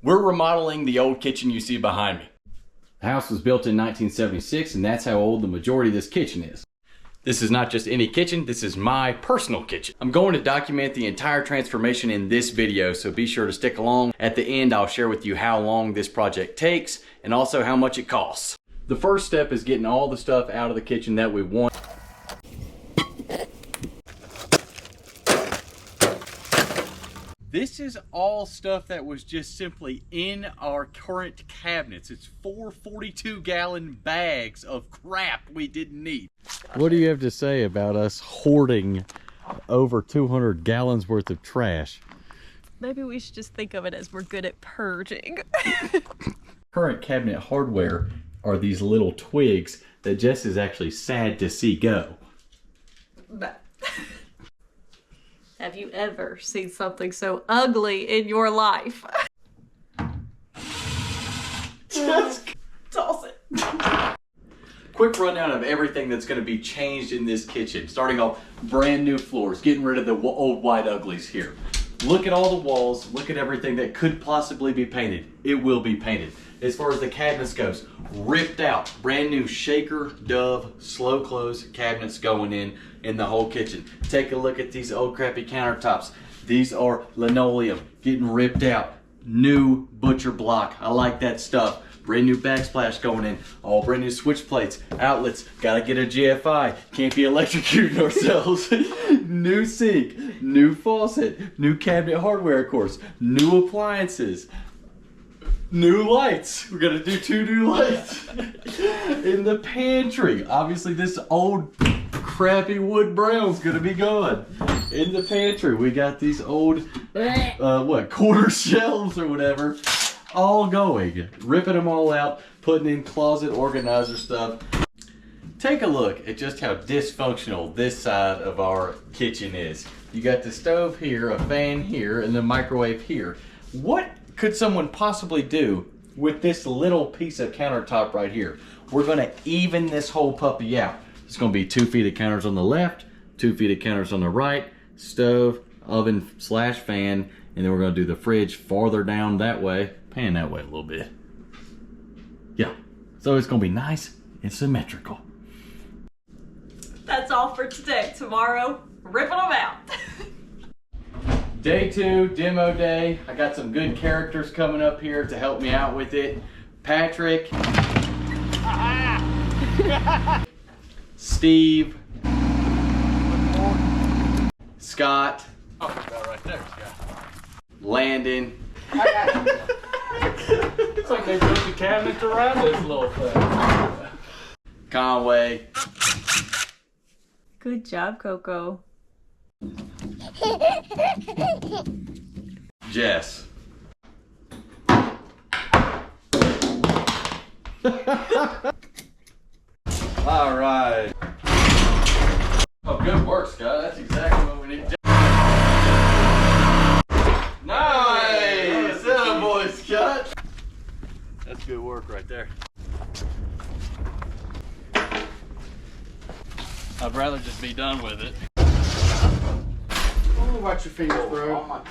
We're remodeling the old kitchen you see behind me. The house was built in 1976, and that's how old the majority of this kitchen is. This is not just any kitchen, this is my personal kitchen. I'm going to document the entire transformation in this video, so be sure to stick along. At the end, I'll share with you how long this project takes and also how much it costs. The first step is getting all the stuff out of the kitchen that we want. This is all stuff that was just simply in our current cabinets. It's 4 42-gallon bags of crap we didn't need. What do you have to say about us hoarding over 200 gallons worth of trash? Maybe we should just think of it as we're good at purging. Current cabinet hardware are these little twigs that Jess is actually sad to see go. Have you ever seen something so ugly in your life? Just toss it. Quick rundown of everything that's going to be changed in this kitchen. Starting off, brand new floors, getting rid of the old white uglies here. Look at all the walls, look at everything that could possibly be painted. It will be painted. As far as the cabinets goes, ripped out, brand new Shaker, Dove, slow close cabinets going in the whole kitchen. Take a look at these old crappy countertops. These are linoleum, getting ripped out. New butcher block, I like that stuff. Brand new backsplash going in, all brand new switch plates, outlets, gotta get a GFI, can't be electrocuting ourselves. New sink, new faucet, new cabinet hardware of course, new appliances, new lights. We're gonna do 2 new lights. In the pantry, obviously this old crappy wood brown's gonna be gone. In the pantry, we got these old, quarter shelves or whatever. All going, ripping them all out, putting in closet organizer stuff. Take a look at just how dysfunctional this side of our kitchen is. You got the stove here, a fan here, and the microwave here. What could someone possibly do with this little piece of countertop right here? We're gonna even this whole puppy out. It's gonna be 2 feet of counters on the left, 2 feet of counters on the right, stove, oven / fan, and then we're gonna do the fridge farther down that way. Pan that way a little bit. Yeah, so it's gonna be nice and symmetrical. That's all for today. Tomorrow, ripping them out. Day 2, demo day. I got some good characters coming up here to help me out with it. Patrick. Steve. Scott. Oh, about right there, Scott. Landon. It's like they built the cabinet around this little thing. Conway. Good job, Coco. Jess. All right. Oh, good work, Scott. That's exactly what we need. Nice! Yeah, boy, Scott. That's good work right there. I'd rather just be done with it. Oh, watch your fingers, bro. Oh,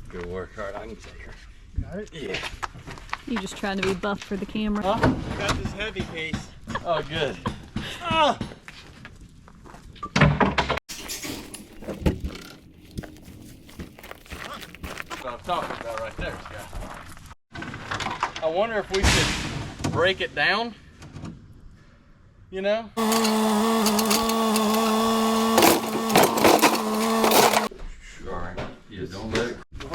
good work. All right, I can take her. Got it? Yeah. You just trying to be buff for the camera? Huh? I got this heavy piece. Oh, good. Ah! That's what I'm talking about right there, Scott. I wonder if we should break it down. You know? Sorry. Yeah, don't let it go.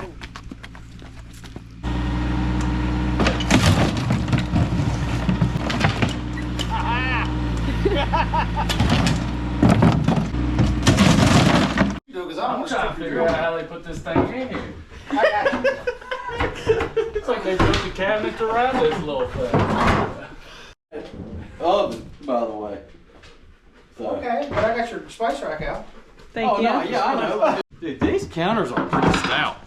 I'm trying to figure out how they put this thing in here. It's like they built the cabinet around this little thing. Oven, by the way. So. Okay, but I got your spice rack out. Thank you. No, yeah, I know. Dude, these counters are pretty stout.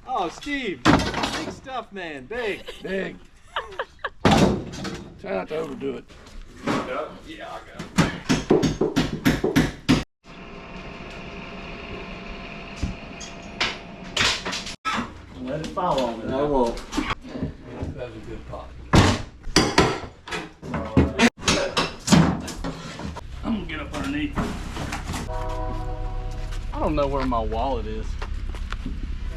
Oh, Steve, big stuff, man, big. Big. Try not to overdo it. Yeah, I got it. let it fall on me. I won't. That was a good pot. I'm gonna get up underneath. I don't know where my wallet is.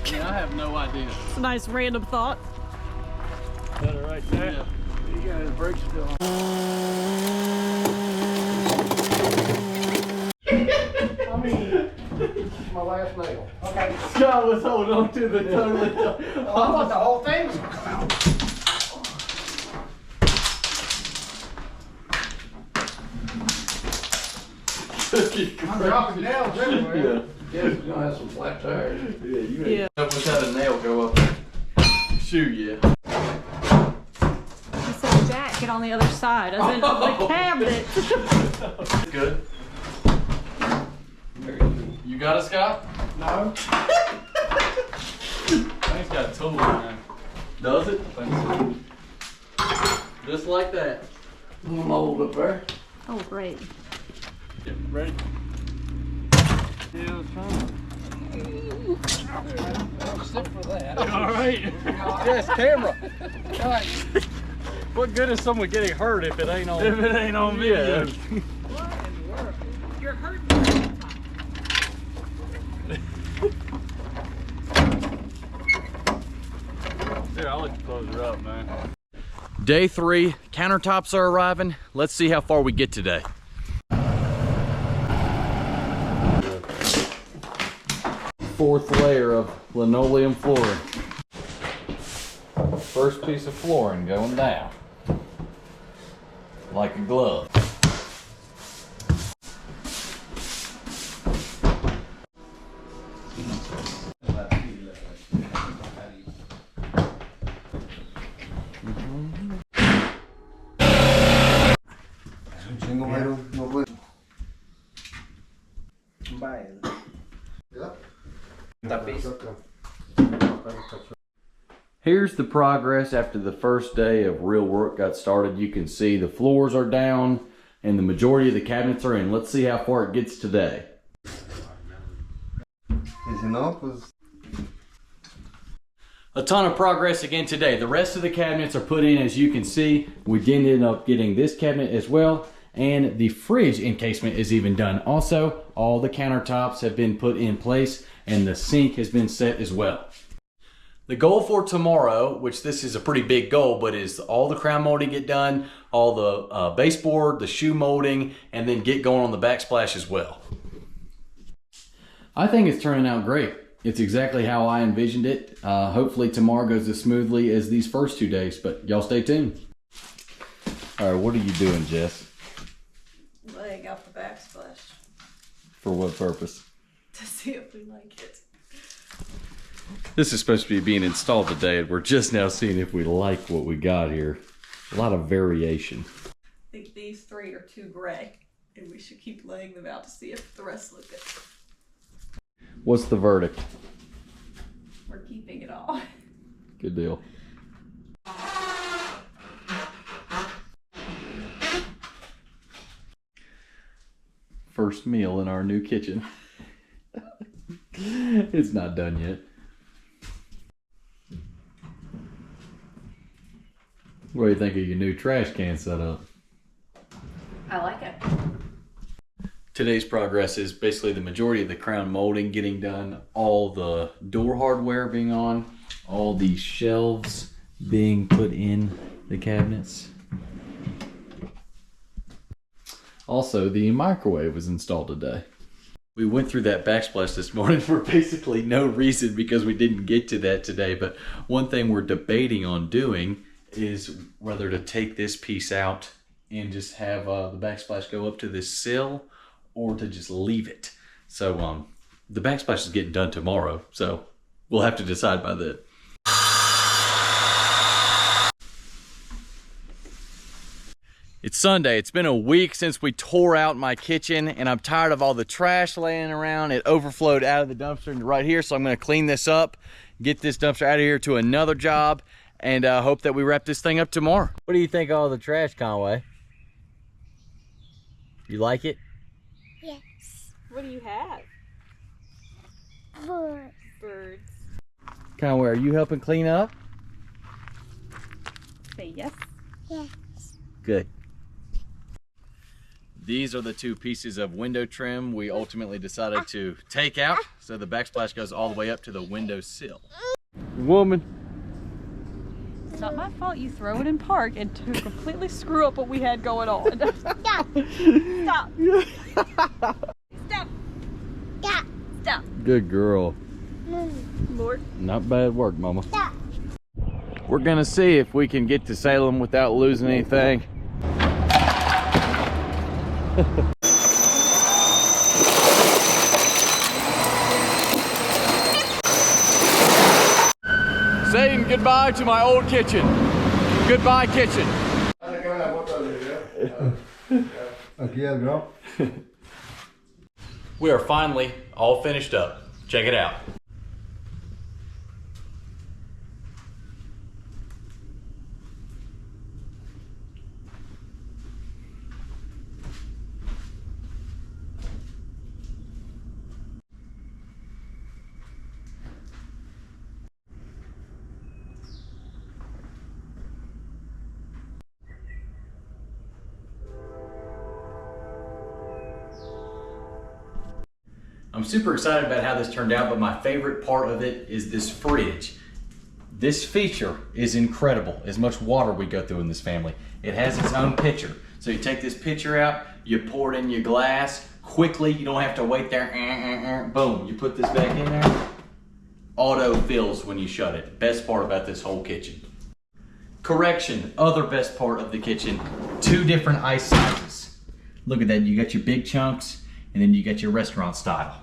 I mean, I have no idea. It's a nice random thought. Got it right there. Yeah. You got his brakes still on. I mean, my last nail. Okay. Scott was holding on to the totally. I thought the whole thing was gonna come out. I'm dropping nails everywhere. Yeah, we're gonna have some flat tires. Yeah, you Yeah. without a nail go up shoe, yeah. He said jacket on the other side, as in the cabinet. Good. You got it, Scott? No. I think it's got a tool in there. Does it? I think so. Just like that. I'm gonna hold up there. Oh, great. Get ready. Yeah, it's fine. Sit for that. All right. Yes, camera. What good is someone getting hurt if it ain't on? If it ain't on video. You're hurting. Here, I'll let you close her up, man. Day 3, countertops are arriving. Let's see how far we get today. Fourth layer of linoleum flooring. First piece of flooring going down. Like a glove. Here's the progress after the first day of real work got started. You can see the floors are down and the majority of the cabinets are in. Let's see how far it gets today. Is enough? A ton of progress again today. The rest of the cabinets are put in, as you can see. We did end up getting this cabinet as well, and the fridge encasement is even done. Also, all the countertops have been put in place and the sink has been set as well. The goal for tomorrow, which this is a pretty big goal, but is all the crown molding get done, all the baseboard, the shoe molding, and then get going on the backsplash as well. I think it's turning out great. It's exactly how I envisioned it. Hopefully tomorrow goes as smoothly as these first 2 days, but y'all stay tuned. All right, what are you doing, Jess? Laying out the backsplash For what purpose? to see if we like it. This is supposed to be being installed today, and we're just now seeing if we like what we got here. A lot of variation. I think these 3 are too gray, and we should keep laying them out to see if the rest look good. What's the verdict? We're keeping it all. Good deal. First meal in our new kitchen. It's not done yet. What do you think of your new trash can setup? I like it. Today's progress is basically the majority of the crown molding getting done, all the door hardware being on, all the shelves being put in the cabinets. Also, the microwave was installed today. We went through that backsplash this morning for basically no reason because we didn't get to that today, but one thing we're debating on doing is whether to take this piece out and just have the backsplash go up to this sill or to just leave it. So the backsplash is getting done tomorrow, so we'll have to decide by then. It's Sunday. It's been a week since we tore out my kitchen, and I'm tired of all the trash laying around. It overflowed out of the dumpster right here, so I'm gonna clean this up, get this dumpster out of here to another job, and hope that we wrap this thing up tomorrow. What do you think of all the trash, Conway? You like it? Yes. What do you have? Bird. Birds. Conway, are you helping clean up? Say yes. Good. These are the two pieces of window trim we ultimately decided to take out, so the backsplash goes all the way up to the window sill. Woman. It's not my fault you throw it in park and to completely screw up what we had going on. Stop. Stop. Stop. Stop. Stop. Good girl. Lord. Not bad work, Mama. Stop. We're gonna see if we can get to Salem without losing anything. Saying goodbye to my old kitchen. Goodbye, kitchen. We are finally all finished up. Check it out. I'm super excited about how this turned out, but my favorite part of it is this fridge. This feature is incredible, as much water we go through in this family. It has its own pitcher. So you take this pitcher out, you pour it in your glass, quickly, you don't have to wait there, boom, you put this back in there, auto fills when you shut it. Best part about this whole kitchen. Correction, other best part of the kitchen, 2 different ice sizes. Look at that, you got your big chunks, and then you got your restaurant style.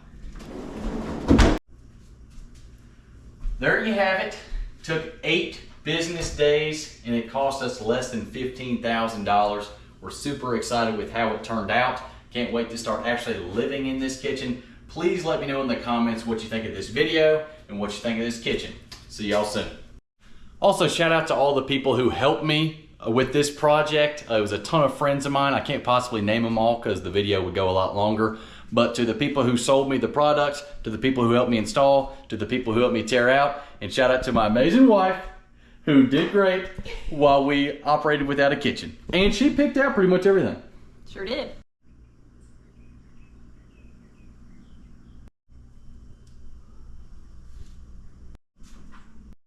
There you have it. Took 8 business days and it cost us less than $15,000. We're super excited with how it turned out. Can't wait to start actually living in this kitchen. Please let me know in the comments what you think of this video and what you think of this kitchen. See y'all soon. Also, shout out to all the people who helped me with this project. It was a ton of friends of mine. I can't possibly name them all because the video would go a lot longer. But to the people who sold me the products, to the people who helped me install, to the people who helped me tear out, and shout out to my amazing wife who did great while we operated without a kitchen. And she picked out pretty much everything. Sure did.